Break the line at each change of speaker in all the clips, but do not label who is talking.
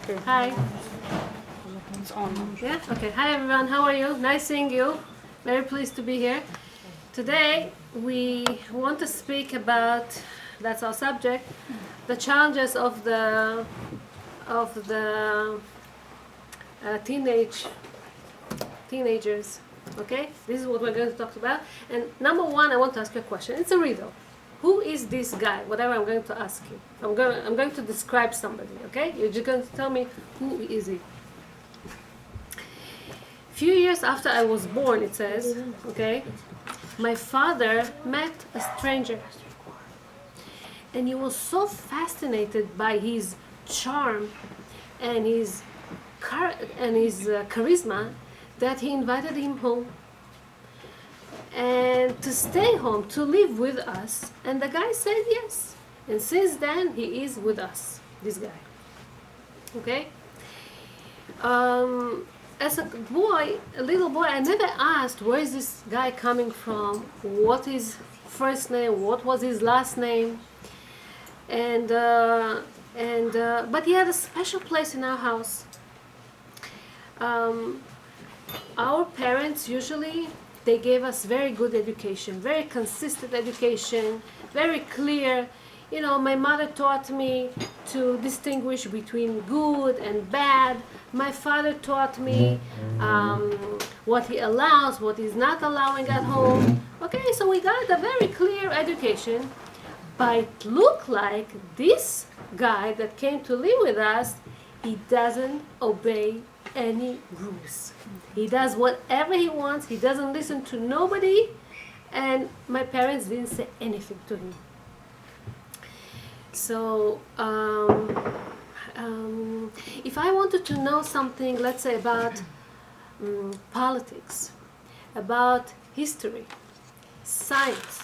Hi.
It's on.
Yeah? Okay. Hi everyone. How are you? Nice seeing you. Very pleased to be here. Today we want to speak about, that's our subject, the challenges of the teenagers. Okay? This is what we're going to talk about. And number one, I want to ask you a question. It's a riddle. Who is this guy? Whatever I'm going to ask you. I'm going to describe somebody, okay? You're just going to tell me who is he. Few years after I was born, it says, okay, my father met a stranger. And he was so fascinated by his charm and his charisma that he invited him home and to stay home, to live with us. And the guy said yes. And since then, he is with us, this guy. Okay? As a boy, a little boy, I never asked where is this guy coming from, what his first name, what was his last name. But he had a special place in our house. Our parents usually, they gave us very good education, very consistent education, very clear. You know, my mother taught me to distinguish between good and bad. My father taught me what he allows, what he's not allowing at home. Okay, so we got a very clear education. But it looked like this guy that came to live with us, he doesn't obey any rules. He does whatever he wants. He doesn't listen to nobody. And my parents didn't say anything to him. So if I wanted to know something, let's say about politics, about history, science,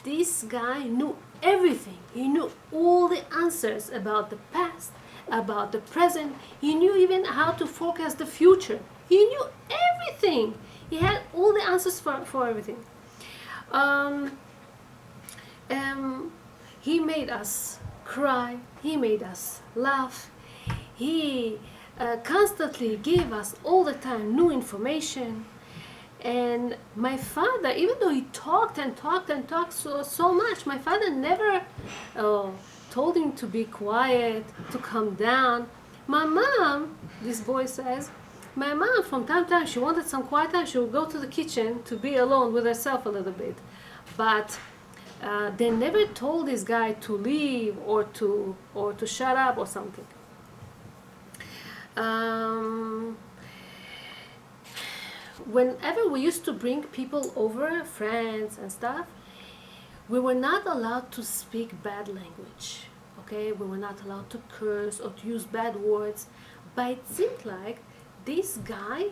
this guy knew everything. He knew all the answers about the past, about the present. He knew even how to forecast the future. He knew everything. He had all the answers for everything. He made us cry. He made us laugh. He constantly gave us all the time new information. And my father, even though he talked and talked and talked so much, my father never told him to be quiet, to calm down. My mom, this boy says, my mom from time to time, she wanted some quiet time, she would go to the kitchen to be alone with herself a little bit. But they never told this guy to leave or to shut up or something. Whenever we used to bring people over, friends and stuff, we were not allowed to speak bad language. Okay, we were not allowed to curse or to use bad words. But it seemed like this guy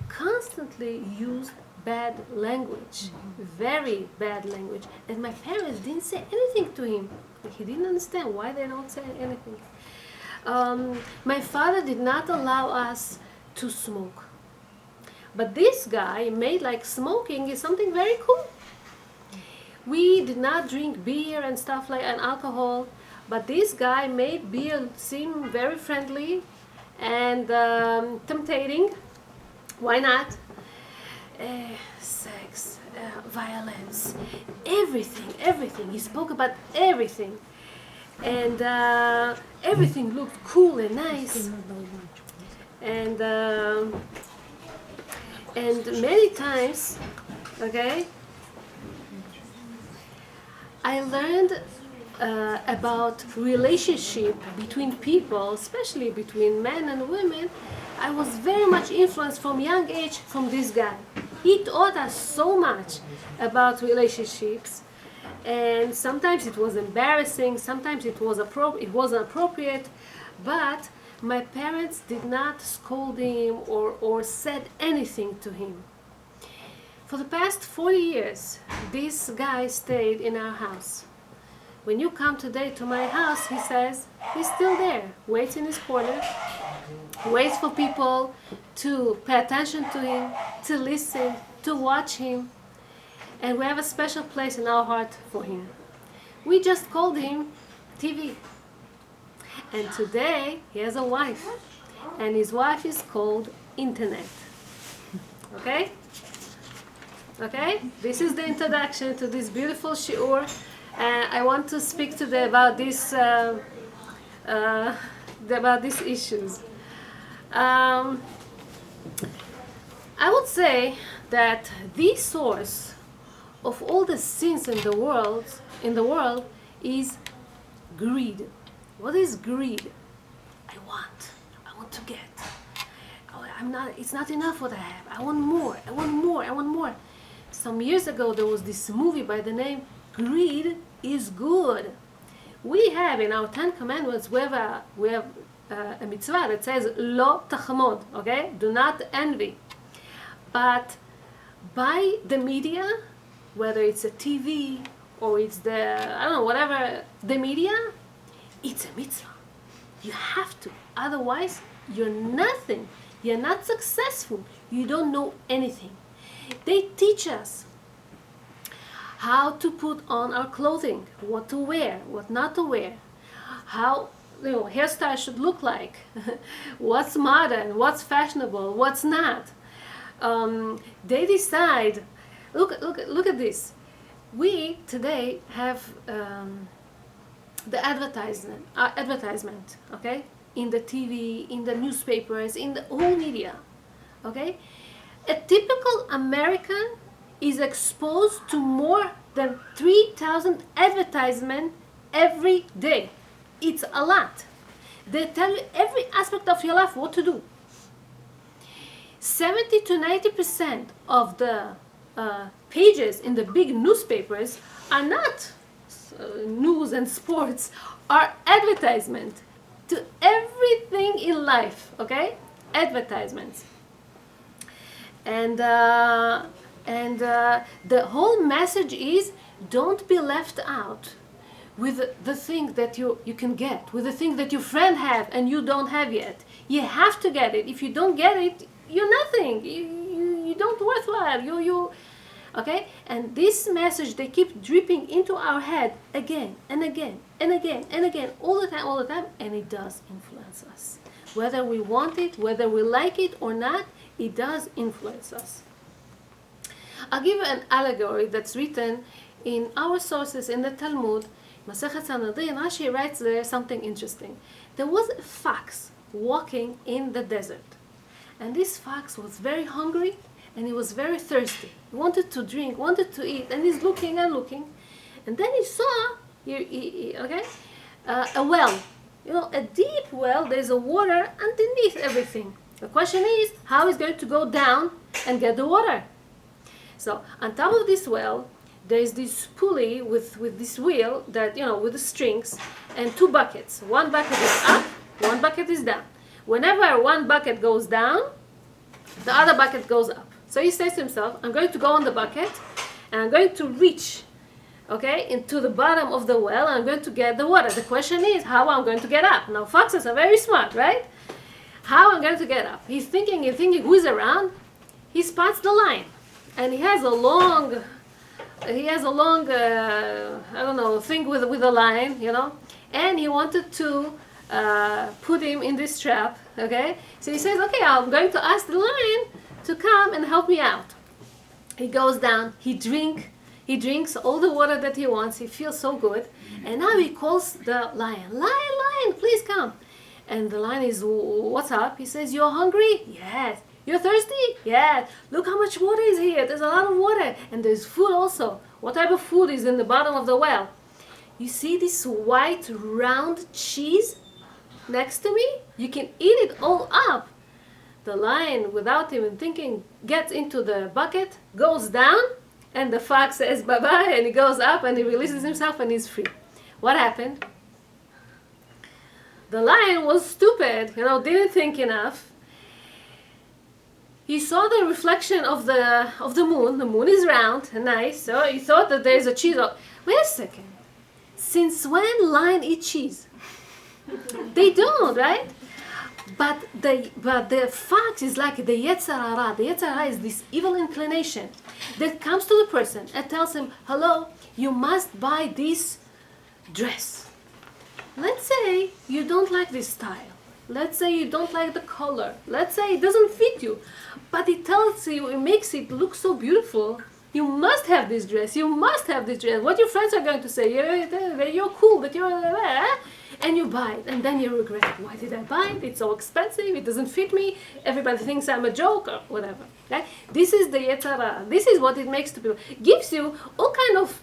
constantly used bad language, very bad language. And my parents didn't say anything to him. He didn't understand why they don't say anything. My father did not allow us to smoke. But this guy made like smoking is something very cool. We did not drink beer and stuff like and alcohol, but this guy made beer seem very friendly and tempting. Why not? Sex, violence, everything. He spoke about everything. And everything looked cool and nice. And many times, okay, I learned about relationship between people, especially between men and women. I was very much influenced from young age from this guy. He taught us so much about relationships, and sometimes it was embarrassing, sometimes it wasn't appropriate, but my parents did not scold him or said anything to him. For the past 40 years, this guy stayed in our house. When you come today to my house, he says, he's still there, waits in his corner, waits for people to pay attention to him, to listen, to watch him. And we have a special place in our heart for him. We just called him TV. And today he has a wife. And his wife is called Internet. Okay? Okay? This is the introduction to this beautiful shiur. I want to speak today about these issues. I would say that the source of all the sins in the world is greed. What is greed? I want to get. It's not enough what I have. I want more. Some years ago there was this movie by the name Greed is Good. We have in our 10 commandments, we have a mitzvah that says lo tachmod, okay? Do not envy. But by the media, whether it's a TV or it's whatever the media, it's a mitzvah. You have to. Otherwise, you're nothing. You're not successful. You don't know anything. They teach us how to put on our clothing, what to wear, what not to wear, how hairstyle should look like, what's modern, what's fashionable, what's not. They decide. Look at this. We today have the advertisement, okay, in the TV, in the newspapers, in the whole media, okay. A typical American is exposed to more than 3,000 advertisements every day. It's a lot. They tell you every aspect of your life what to do. 70 to 90% of the pages in the big newspapers are not news and sports, are advertisement to everything in life, okay? Advertisements. And the whole message is don't be left out with the thing that you can get, with the thing that your friend have and you don't have yet. You have to get it. If you don't get it, you're nothing. You don't worthwhile. Okay? And this message, they keep dripping into our head again and again and again and again, all the time, and it does influence us. Whether we want it, whether we like it or not, it does influence us. I'll give you an allegory that's written in our sources in the Talmud, Masechet Sanhedrin. Rashi writes there something interesting. There was a fox walking in the desert. And this fox was very hungry and he was very thirsty. He wanted to drink, wanted to eat, and he's looking and looking. And then he saw, a well. A deep well, there's a water underneath everything. The question is, how is going to go down and get the water? So on top of this well, there's this pulley with this wheel that, with the strings, and 2 buckets. One bucket is up, one bucket is down. Whenever one bucket goes down, the other bucket goes up. So he says to himself, I'm going to go on the bucket, and I'm going to reach, into the bottom of the well, and I'm going to get the water. The question is, how I'm going to get up? Now, foxes are very smart, right? How I'm going to get up? He's thinking, who's around? He spots the lion, and he has a long thing with a lion, and he wanted to put him in this trap, okay? So he says, okay, I'm going to ask the lion to come and help me out. He goes down, he drinks all the water that he wants, he feels so good, and now he calls the lion, lion, please come. And the lion is, what's up? He says, you're hungry? Yes. You're thirsty? Yes. Look how much water is here. There's a lot of water. And there's food also. What type of food is in the bottom of the well? You see this white round cheese next to me? You can eat it all up. The lion, without even thinking, gets into the bucket, goes down, and the fox says bye-bye, and he goes up and he releases himself and he's free. What happened? The lion was stupid, didn't think enough. He saw the reflection of the moon. The moon is round and nice, so he thought that there's a cheese. Wait a second. Since when lion eat cheese? They don't, right? But the fox is like the Yetzer Hara. The Yetzer Hara is this evil inclination that comes to the person and tells him, hello, you must buy this dress. let's say you don't like this style. Let's say you don't like the color. Let's say it doesn't fit you. But it tells you, it makes it look so beautiful. You must have this dress. You must have this dress. What your friends are going to say, you're cool, that you're, and you buy it. And then you regret, why did I buy it? It's so expensive. It doesn't fit me. Everybody thinks I'm a joke or whatever. Right? This is the Yetzirah. This is what it makes to people. Gives you all kind of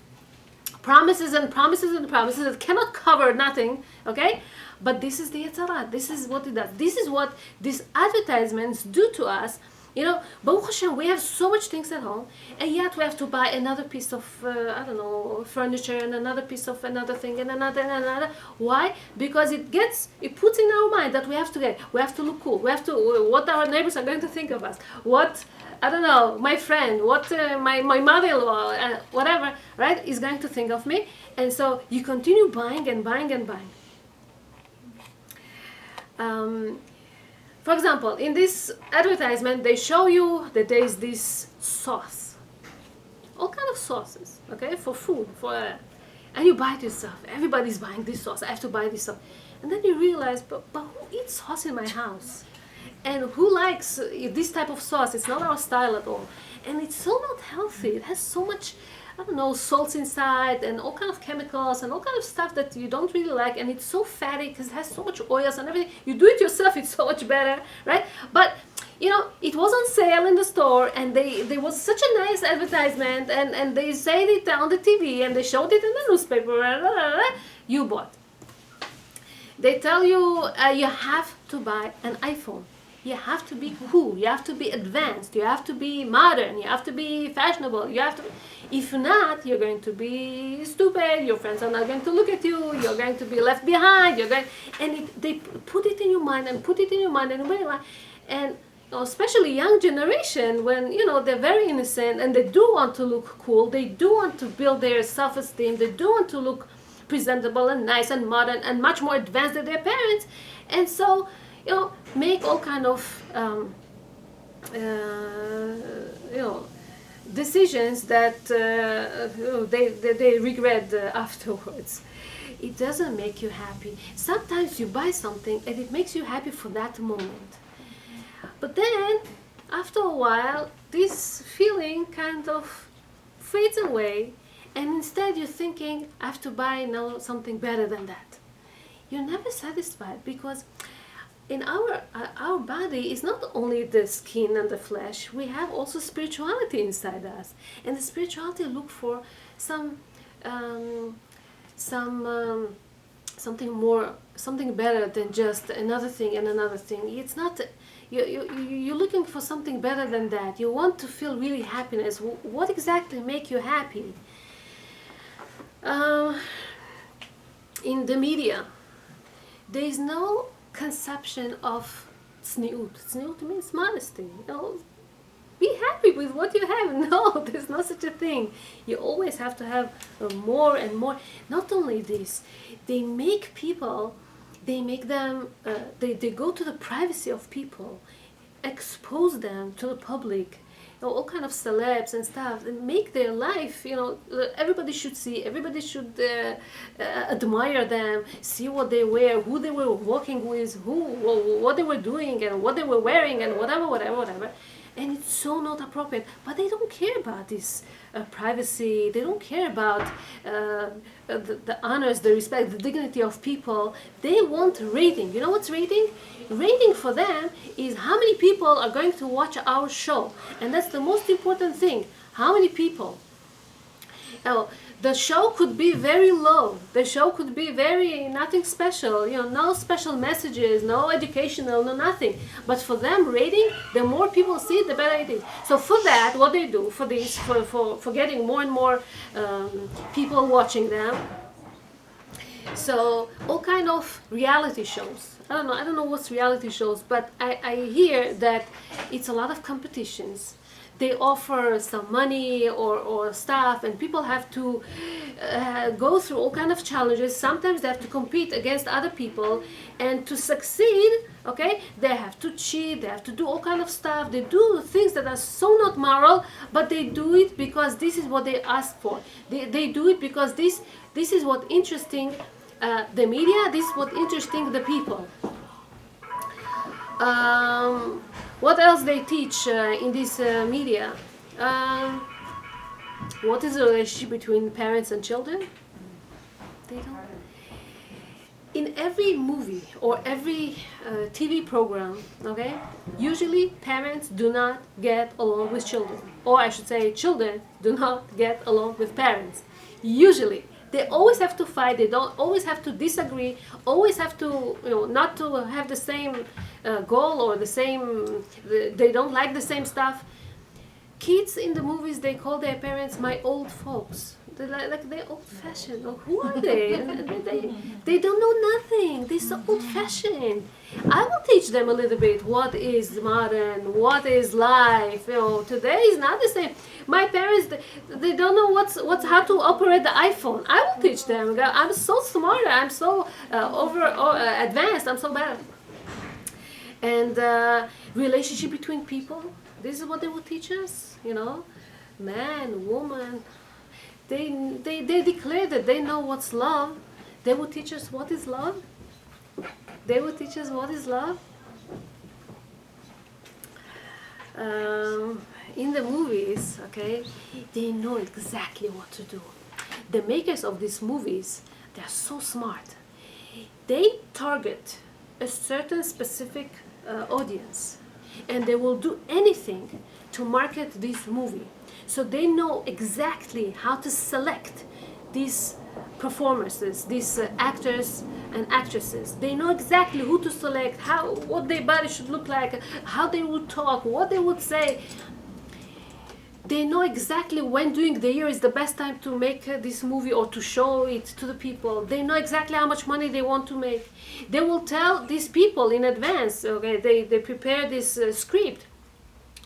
promises and promises and promises that cannot cover nothing, okay? But this is the Yetzirah. This is what it does. This is what these advertisements do to us. You know, Baruch Hashem, we have so much things at home, and yet we have to buy another piece of, furniture, and another piece of another thing, and another. Why? Because it puts in our mind that we have to look cool. We have to, what our neighbors are going to think of us. What, my friend, what my mother-in-law, whatever, right, is going to think of me. And so you continue buying and buying and buying. For example, in this advertisement, they show you that there is this sauce. All kind of sauces, okay, for food, and you buy it yourself. Everybody's buying this sauce. I have to buy this sauce. And then you realize, but who eats sauce in my house? And who likes this type of sauce? It's not our style at all. And it's so not healthy. It has so much, salts inside and all kind of chemicals and all kind of stuff that you don't really like. And it's so fatty because it has so much oils and everything. You do it yourself, it's so much better, right? But, it was on sale in the store, and there was such a nice advertisement, and they said it on the TV, and they showed it in the newspaper. You bought. They tell you you have to buy an iPhone. You have to be cool. You have to be advanced. You have to be modern. You have to be fashionable. If not, you're going to be stupid. Your friends are not going to look at you. You're going to be left behind. They put it in your mind and put it in your mind and especially young generation, when they're very innocent and they do want to look cool. They do want to build their self-esteem. They do want to look presentable and nice and modern and much more advanced than their parents, and so make all kind of decisions that they regret afterwards. It doesn't make you happy. Sometimes you buy something and it makes you happy for that moment, but then after a while this feeling kind of fades away, and instead you're thinking, I have to buy now something better than that. You're never satisfied, because in our body is not only the skin and the flesh. We have also spirituality inside us, and the spirituality look for something more, something better than just another thing and another thing. It's not. You're looking for something better than that. You want to feel really happiness. What exactly make you happy? In the media, there is no conception of tzniut. Tzniut means modesty. Be happy with what you have. No, there's no such a thing. You always have to have more and more. Not only this, they make people, they go to the privacy of people, expose them to the public, all kind of celebs and stuff, and make their life, everybody should see, everybody should admire them, see what they wear, who they were walking with, what they were doing, and what they were wearing, and whatever. And it's so not appropriate. But they don't care about this privacy. They don't care about the honors, the respect, the dignity of people. They want rating. You know what's rating? Rating for them is how many people are going to watch our show. And that's the most important thing. How many people? The show could be very low. The show could be very nothing special. No special messages, no educational, no nothing. But for them, rating, the more people see it, the better it is. So for that, what they do for this, for getting more and more people watching them. So all kind of reality shows. I don't know what's reality shows, but I hear that it's a lot of competitions. They offer some money or stuff, and people have to go through all kind of challenges. Sometimes they have to compete against other people, and to succeed, okay, they have to cheat, they have to do all kind of stuff. They do things that are so not moral, but they do it because this is what they ask for. They do it because this is what interesting The media, this is what interesting the people. What else they teach in this media? Um, what is the relationship between parents and children? They don't. In every movie or every TV program, okay, usually parents do not get along with children, or I should say, children do not get along with parents. Usually, they always have to fight. They don't always have to disagree. Always have to, not to have the same goal or the same. They don't like the same stuff. Kids in the movies, they call their parents my old folks. They're old-fashioned. Oh, who are they? They don't know nothing. They're so old-fashioned. I will teach them a little bit what is modern, what is life. Today is not the same. My parents, they don't know what's how to operate the iPhone. I will teach them. I'm so smart. I'm so advanced. I'm so bad. And relationship between people. This is what they will teach us. Man, woman. They declare that they know what's love. They will teach us what is love. They will teach us what is love. In the movies, okay, they know exactly what to do. The makers of these movies, they're so smart. They target a certain specific audience, and they will do anything to market this movie. So they know exactly how to select these performances, these actors and actresses. They know exactly who to select, what their body should look like, how they would talk, what they would say. They know exactly when during the year is the best time to make this movie or to show it to the people. They know exactly how much money they want to make. They will tell these people in advance, okay, they prepare this script.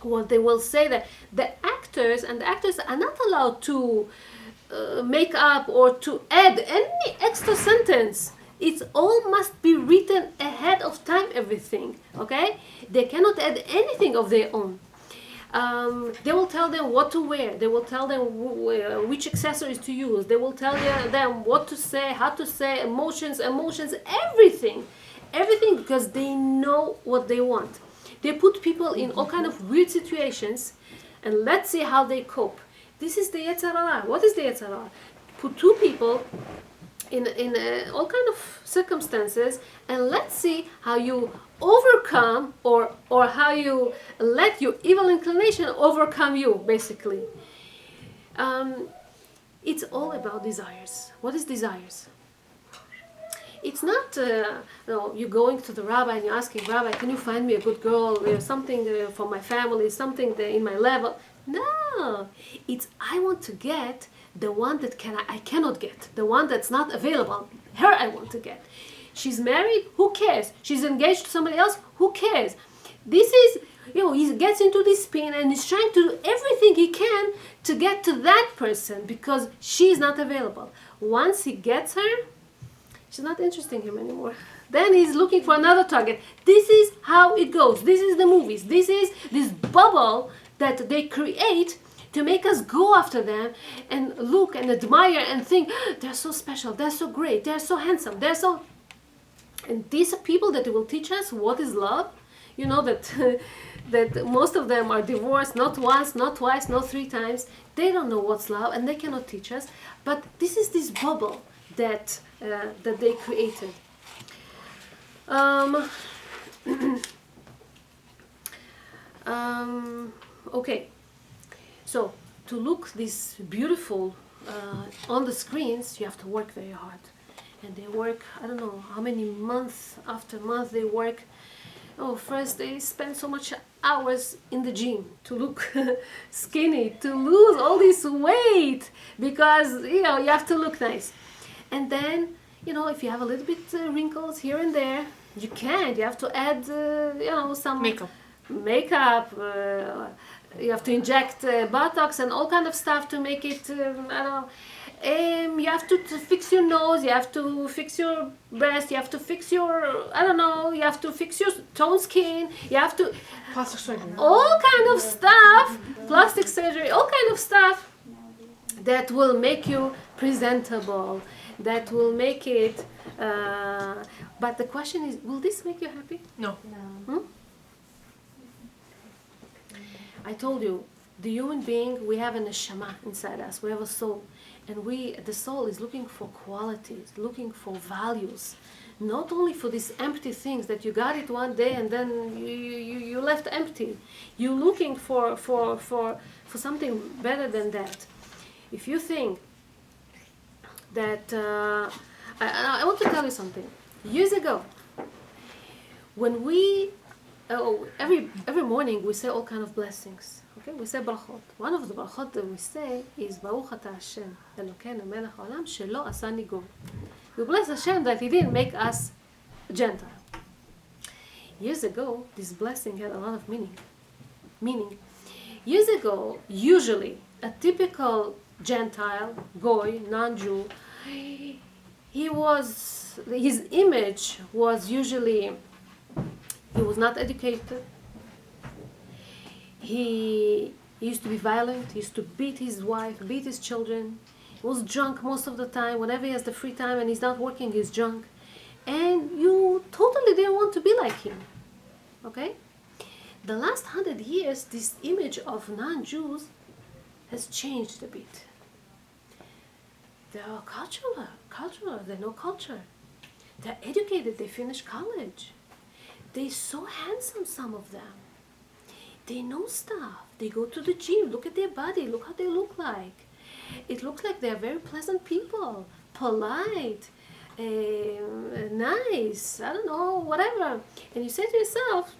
What they will say that the actors are not allowed to make up or to add any extra sentence. It all must be written ahead of time, everything, okay? They cannot add anything of their own. They will tell them what to wear. They will tell them which accessories to use. They will tell them what to say, how to say, emotions, everything, because they know what they want. They put people in all kind of weird situations, and let's see how they cope. This is the Yetzer Hara. What is the Yetzer Hara? Put two people in all kind of circumstances, and let's see how you overcome or how you let your evil inclination overcome you, basically. It's all about desires. What is desires? It's not, you going to the rabbi and you're asking, Rabbi, can you find me a good girl, something for my family, something in my level? No, it's I want to get the one that I cannot get, the one that's not available. Her I want to get. She's married, who cares? She's engaged to somebody else, who cares? This is, he gets into this spin and he's trying to do everything he can to get to that person because she's not available. Once he gets her, she's not interesting him anymore. Then he's looking for another target. This is how it goes. This is the movies. This is this bubble that they create to make us go after them and look and admire and think, they're so special, they're so great, they're so handsome, they're so... And these are people that will teach us what is love. That most of them are divorced, not once, not twice, not 3 times. They don't know what's love and they cannot teach us. But this is this bubble that they created. Okay, so to look this beautiful on the screens, you have to work very hard. And they work, I don't know how many months after month they work. First they spend so much hours in the gym to look skinny, to lose all this weight, because you have to look nice. And then if you have a little bit wrinkles here and there, you have to add some makeup. You have to inject Botox and all kind of stuff to make it you have to fix your nose, you have to fix your breast, you have to fix your you have to fix your tone skin, you have to
Plastic surgery.
all kind of stuff, plastic surgery, all kind of stuff that will make you presentable, that will make it But the question is, will this make you happy?
No.
Hmm? I told you, the human being, we have a neshama inside us. We have a soul. And the soul is looking for qualities, looking for values. Not only for these empty things that you got it one day and then you left empty. You're looking for something better than that. If you think that, I want to tell you something. Years ago, when every morning we say all kind of blessings. Okay, we say brachot. One of the brachot that we say is Baruch Ata Hashem Elokeinu Melech Haolam Shelo Asani Goy. We bless Hashem that He didn't make us Gentile. Years ago, this blessing had a lot of meaning. Years ago, usually a typical Gentile, Goy, non-Jew, his image was usually, he was not educated. He used to be violent. He used to beat his wife, beat his children. He was drunk most of the time. Whenever he has the free time and he's not working, he's drunk. And you totally didn't want to be like him. Okay? The last 100 years, this image of non-Jews has changed a bit. They are cultural. They know culture. They're educated. They finish college. They're so handsome, some of them. They know stuff. They go to the gym. Look at their body. Look how they look like. It looks like they're very pleasant people. Polite. Nice. I don't know, whatever. And you say to yourself,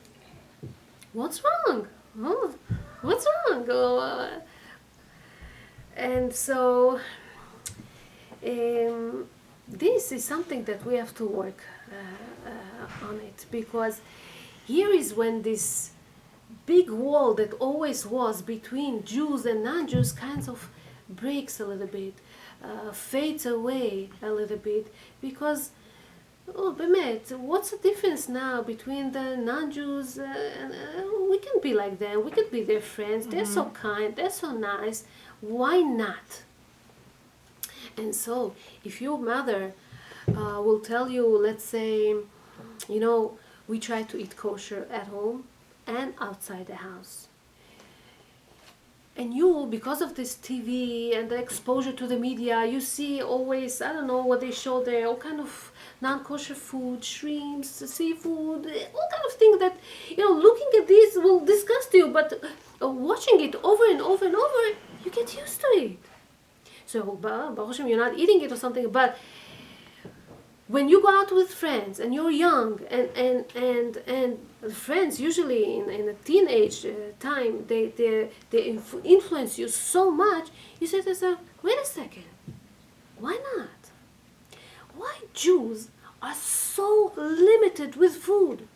what's wrong? Oh, what's wrong? And so this is something that we have to work on it, because here is when this big wall that always was between Jews and non-Jews kind of breaks a little bit, fades away a little bit, because באמת, what's the difference now between the non-Jews? We can be like them, we can be their friends, they're so kind, they're so nice, why not? And so, if your mother will tell you, let's say, we try to eat kosher at home and outside the house. And you, because of this TV and the exposure to the media, you see always, I don't know what they show there, all kind of non-kosher food, shrimps, seafood, all kind of things that, looking at this will disgust you, but watching it over and over and over, you get used to it. So, Baruch Hashem, you're not eating it or something, but when you go out with friends and you're young and friends usually in a teenage time, they influence you so much, you say to yourself, wait a second, why not? Why Jews are so limited with food?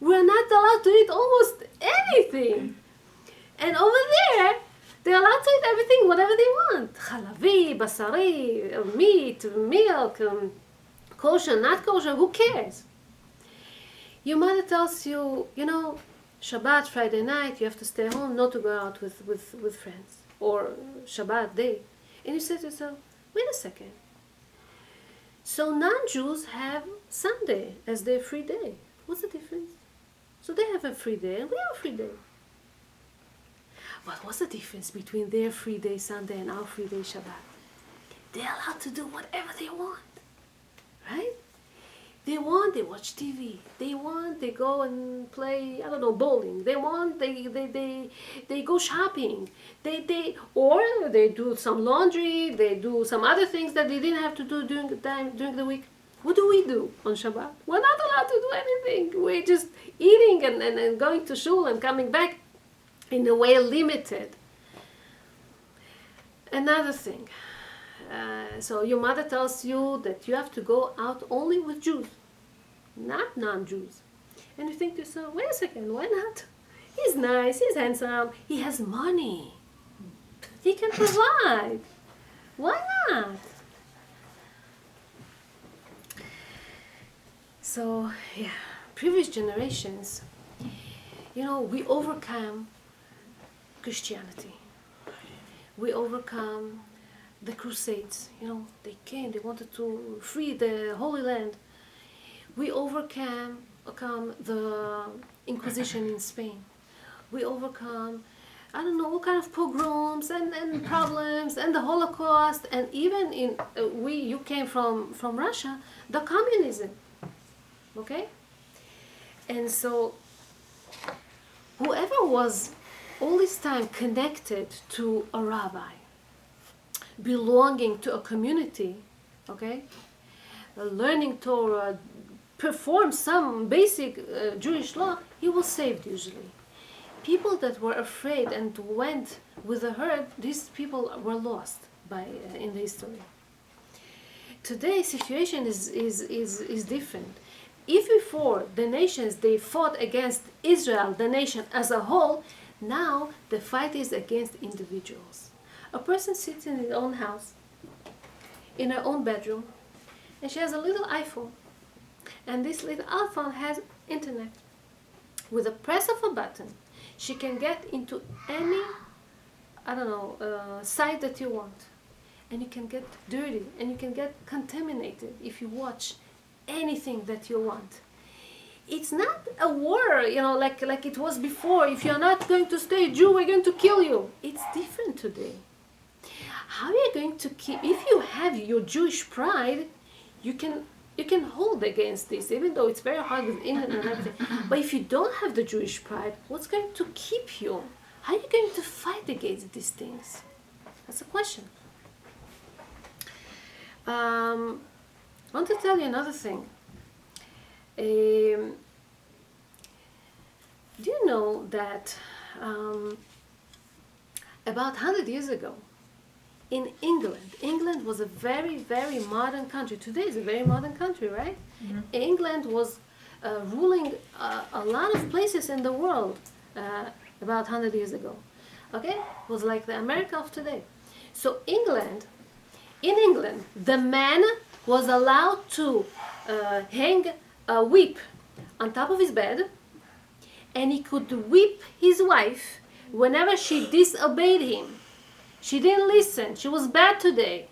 We're not allowed to eat almost anything. And over there, they're allowed to eat everything, whatever they want. Chalavi, basari, meat, milk, kosher, not kosher, who cares? Your mother tells you, Shabbat, Friday night, you have to stay home, not to go out with friends. Or Shabbat day. And you say to yourself, wait a second. So non-Jews have Sunday as their free day. What's the difference? So they have a free day and we have a free day. But what's the difference between their free day Sunday and our free day Shabbat? They're allowed to do whatever they want, right? They watch TV. They go and play, bowling. They go shopping. Or they do some laundry. They do some other things that they didn't have to do during the week. What do we do on Shabbat? We're not allowed to do anything. We're just eating and going to shul and coming back. In a way, limited. Another thing. So your mother tells you that you have to go out only with Jews, not non-Jews. And you think to yourself, wait a second, why not? He's nice, he's handsome, he has money. He can provide. Why not? So, previous generations, we overcome Christianity. We overcome the Crusades. They came, they wanted to free the Holy Land. We overcome the Inquisition in Spain. We overcome, I don't know, all kind of pogroms and problems and the Holocaust, and even you came from Russia, the communism. Okay? And so whoever was all this time connected to a rabbi, belonging to a community, okay, learning Torah, perform some basic Jewish law, he was saved usually. People that were afraid and went with the herd, these people were lost in the history. Today's situation is different. If before the nations, they fought against Israel, the nation as a whole, now the fight is against individuals. A person sits in his own house, in her own bedroom, and she has a little iPhone. And this little iPhone has internet. With a press of a button, she can get into any, site that you want. And you can get dirty, and you can get contaminated if you watch anything that you want. It's not a war, like it was before. If you're not going to stay Jew, we're going to kill you. It's different today. How are you going to keep, if you have your Jewish pride, you can hold against this, even though it's very hard with internet and everything. But if you don't have the Jewish pride, what's going to keep you? How are you going to fight against these things? That's a question. I want to tell you another thing. Do you know that about 100 years ago, in England was a very, very modern country. Today is a very modern country, right? Mm-hmm. England was ruling a lot of places in the world about 100 years ago. Okay? It was like the America of today. So in England, the man was allowed to hang a whip on top of his bed, and he could whip his wife whenever she disobeyed him. She didn't listen. She was bad today.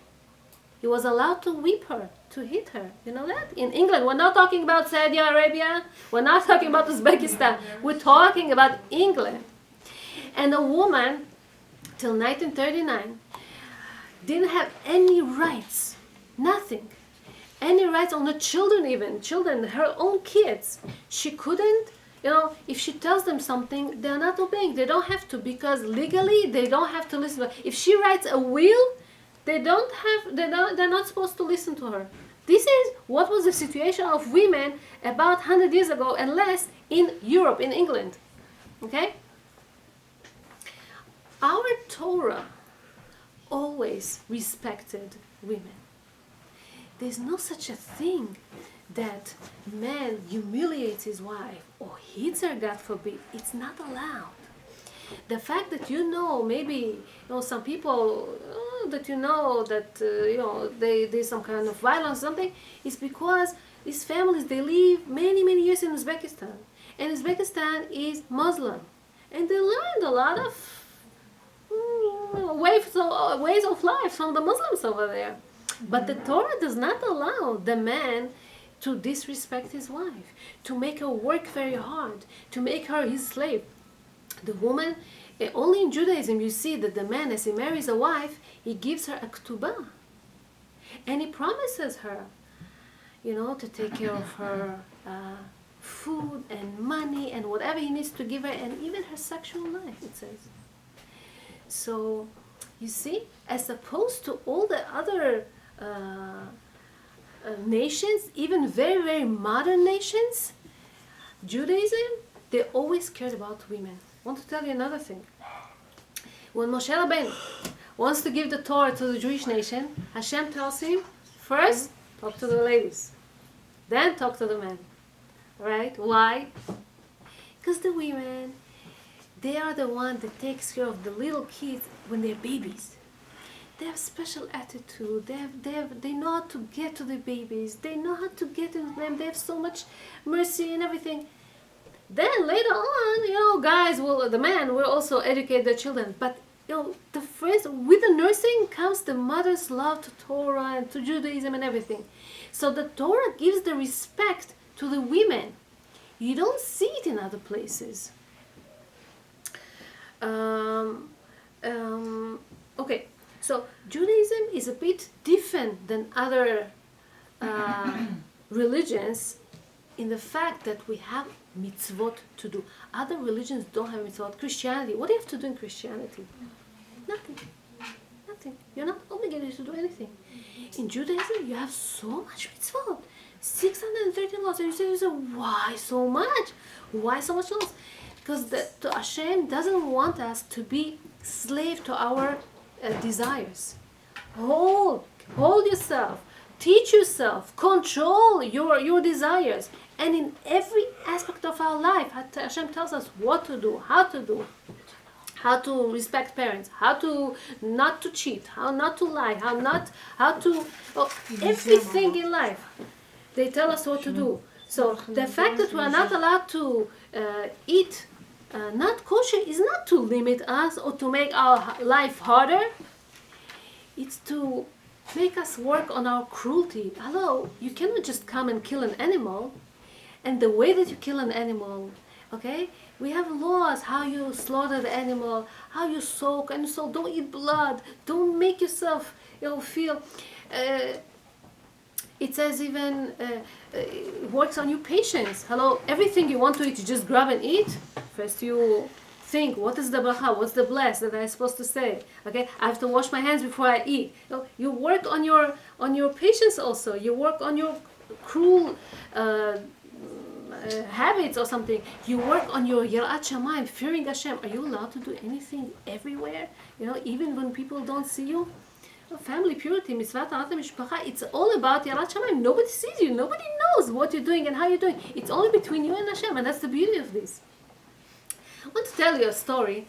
He was allowed to whip her, to hit her. You know that? In England, we're not talking about Saudi Arabia. We're not talking about Uzbekistan. We're talking about England. And a woman, till 1939, didn't have any rights. Nothing. Any rights on the children even. Children, her own kids. She couldn't. If she tells them something, they're not obeying. They don't have to, because legally they don't have to listen. If she writes a will, they're not supposed to listen to her. This is what was the situation of women about 100 years ago and less in Europe, in England. Okay? Our Torah always respected women. There's no such a thing that man humiliates his wife or hits her, God forbid. It's not allowed. The fact that maybe some people that there's some kind of violence or something, is because these families, they live many, many years in Uzbekistan. And Uzbekistan is Muslim. And they learned a lot of ways of life from the Muslims over there. But the Torah does not allow the man to disrespect his wife, to make her work very hard, to make her his slave. The woman, only in Judaism you see that the man, as he marries a wife, he gives her a ketubah. And he promises her, to take care of her food and money and whatever he needs to give her, and even her sexual life, it says. So, you see, as opposed to all the other nations, even very, very modern nations, Judaism, they always cared about women. I want to tell you another thing. When Moshe Rabbeinu wants to give the Torah to the Jewish nation, Hashem tells him, first, talk to the ladies. Then talk to the men. Right? Why? Because the women, they are the one that takes care of the little kids when they're babies. They have special attitude. They know how to get to the babies. They know how to get into them. They have so much mercy and everything. Then later on, the men will also educate their children. But the first, with the nursing comes the mother's love to Torah and to Judaism and everything. So the Torah gives the respect to the women. You don't see it in other places. Okay, so Judaism is a bit different than other religions in the fact that we have mitzvot to do. Other religions don't have mitzvot. Christianity, what do you have to do in Christianity? Nothing. Nothing. You're not obligated to do anything. In Judaism, you have so much mitzvot. 613 laws. And you say, why so much? Why so much laws? Because Hashem doesn't want us to be slave to our desires. Hold yourself. Teach yourself. Control your desires. And in every aspect of our life, Hashem tells us what to do, how to respect parents, how to not to cheat, how not to lie, everything in life. They tell us what to do. So the fact that we are not allowed to eat not kosher is not to limit us or to make our life harder. It's to make us work on our cruelty. Hello, you cannot just come and kill an animal. And the way that you kill an animal, okay? We have laws, how you slaughter the animal, how you soak, and so don't eat blood. Don't make yourself, feel... it says even, it works on your patience. Hello, everything you want to eat, you just grab and eat. First you think, what is the bracha, what's the bless that I'm supposed to say? Okay, I have to wash my hands before I eat. You work on your patience also. You work on your cruel habits or something. You work on your yirat shamayim, fearing Hashem. Are you allowed to do anything everywhere? Even when people don't see you? Family purity, mitzvat arat mishpacha, it's all about yirat shamayim. Nobody sees you. Nobody knows what you're doing and how you're doing. It's only between you and Hashem, and that's the beauty of this. I want to tell you a story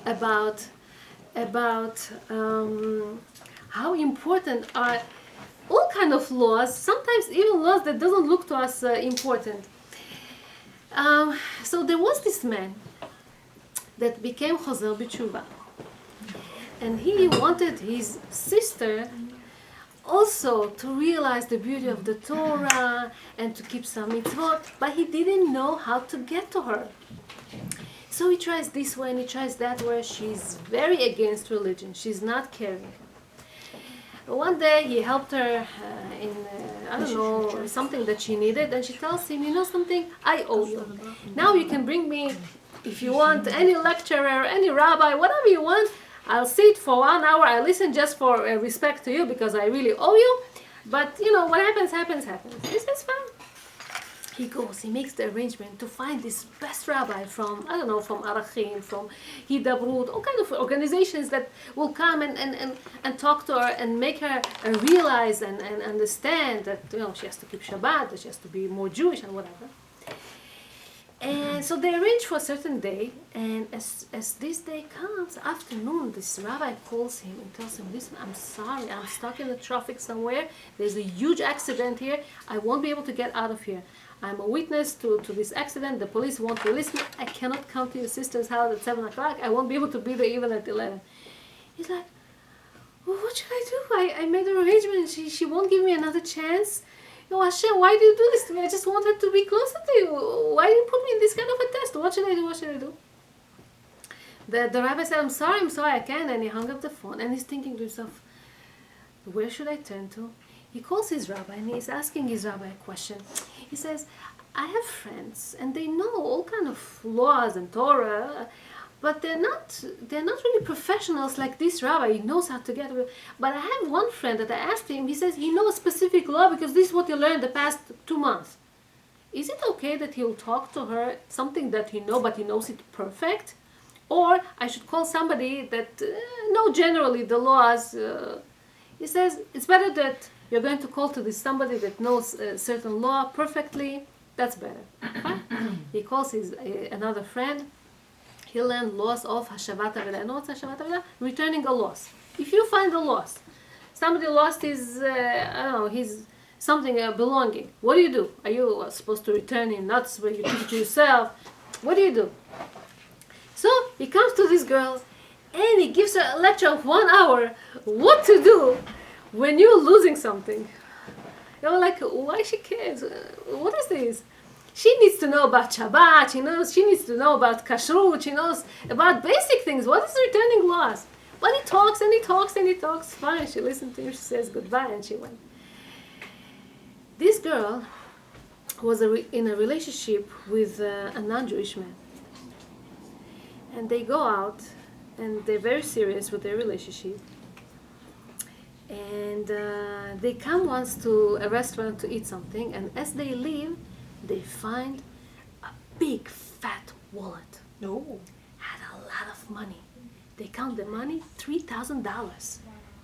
about how important are all kind of laws, sometimes even laws that doesn't look to us important. So there was this man that became Chozer B'tshuva, and he wanted his sister also to realize the beauty of the Torah and to keep some mitzvot, but he didn't know how to get to her. So he tries this way and he tries that way. She's very against religion. She's not caring. One day he helped her in, something that she needed, and she tells him, you know something, I owe you. Now you can bring me, if you want, any lecturer, any rabbi, whatever you want. I'll sit for 1 hour, I'll listen just for respect to you because I really owe you. But, what happens. He says, fine. He goes, he makes the arrangement to find this best rabbi from Arachim, from Hidabrut, all kind of organizations that will come and talk to her and make her realize and understand that, she has to keep Shabbat, that she has to be more Jewish and whatever. And so they arrange for a certain day, and as this day comes, afternoon, this rabbi calls him and tells him, listen, I'm sorry, I'm stuck in the traffic somewhere, there's a huge accident here, I won't be able to get out of here. I'm a witness to this accident. The police won't release me. I cannot come to your sister's house at 7 o'clock. I won't be able to be there even at 11. He's like, well, what should I do? I made an arrangement. She won't give me another chance. Hashem, why do you do this to me? I just want her to be closer to you. Why do you put me in this kind of a test? What should I do? The rabbi said, I'm sorry, I can't. And he hung up the phone. And he's thinking to himself, where should I turn to? He calls his rabbi and he's asking his rabbi a question. He says, I have friends and they know all kind of laws and Torah, but they're not really professionals like this rabbi. He knows how to get with. But I have one friend that I asked him, he says he knows a specific law because this is what he learned the past 2 months. Is it okay that he'll talk to her something that he knows, but he knows it perfect? Or I should call somebody that knows generally the laws. He says it's better that you're going to call to this somebody that knows a certain law perfectly. That's better. He calls his another friend. He learned laws of Hashavat Avodah. No, what's Hashavat Avodah? Returning a loss. If you find a loss, somebody lost his, his something, belonging. What do? Are you supposed to return it? Not supposed to keep it to yourself. What do? So he comes to this girl, And he gives her a lecture of 1 hour what to do when you're losing something. You're like, why she cares? What is this? She needs to know about Shabbat. She needs to know about kashrut. She knows about basic things. What is returning loss? But he talks and he talks and he talks. Fine, she listened to him. She says goodbye and she went. This girl was in a relationship with a non-Jewish man. And they go out and they're very serious with their relationship. And they come once to a restaurant to eat something, and as they leave, they find a big fat wallet.
No.
Had a lot of money. They count the money, $3,000.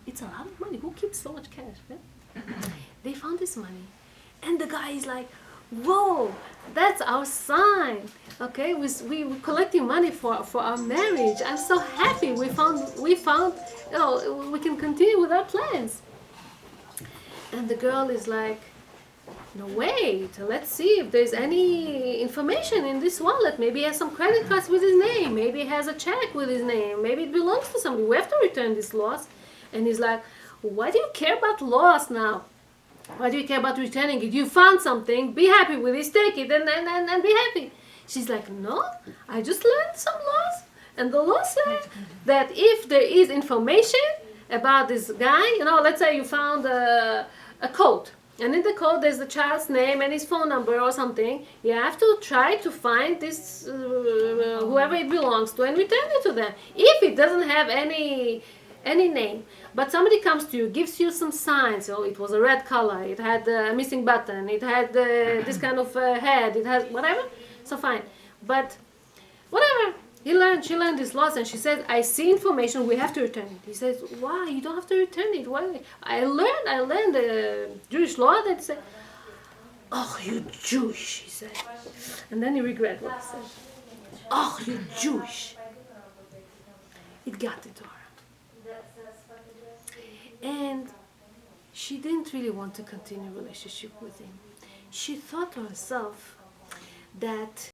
It's a lot of money. Who keeps so much cash? Yeah? They found this money, and the guy is like, "Whoa, that's our sign. Okay, we're collecting money for our marriage. I'm so happy. We found. We can continue with our plans." And the girl is like, "No, wait. Let's see if there's any information in this wallet. Maybe he has some credit cards with his name. Maybe he has a check with his name. Maybe it belongs to somebody. We have to return this loss." And he's like, "Why do you care about loss now? Why do you care about returning it? You found something. Be happy with it. Take it and be happy." She's like, "No, I just learned some laws. And the law said that if there is information about this guy, let's say you found a coat. And in the code there's the child's name and his phone number or something. You have to try to find this, whoever it belongs to, and return it to them. If it doesn't have any name, but somebody comes to you, gives you some signs, it was a red color, it had a missing button, it had this kind of head, it has whatever, so fine. But whatever, she learned this laws, and she says, "I see information, we have to return it." He says, "Why? You don't have to return it. Why? I learned the Jewish law that said." "Oh, you Jewish," he said. And then he regret what he said. "Oh, you Jewish." It got into her. And she didn't really want to continue a relationship with him. She thought to herself that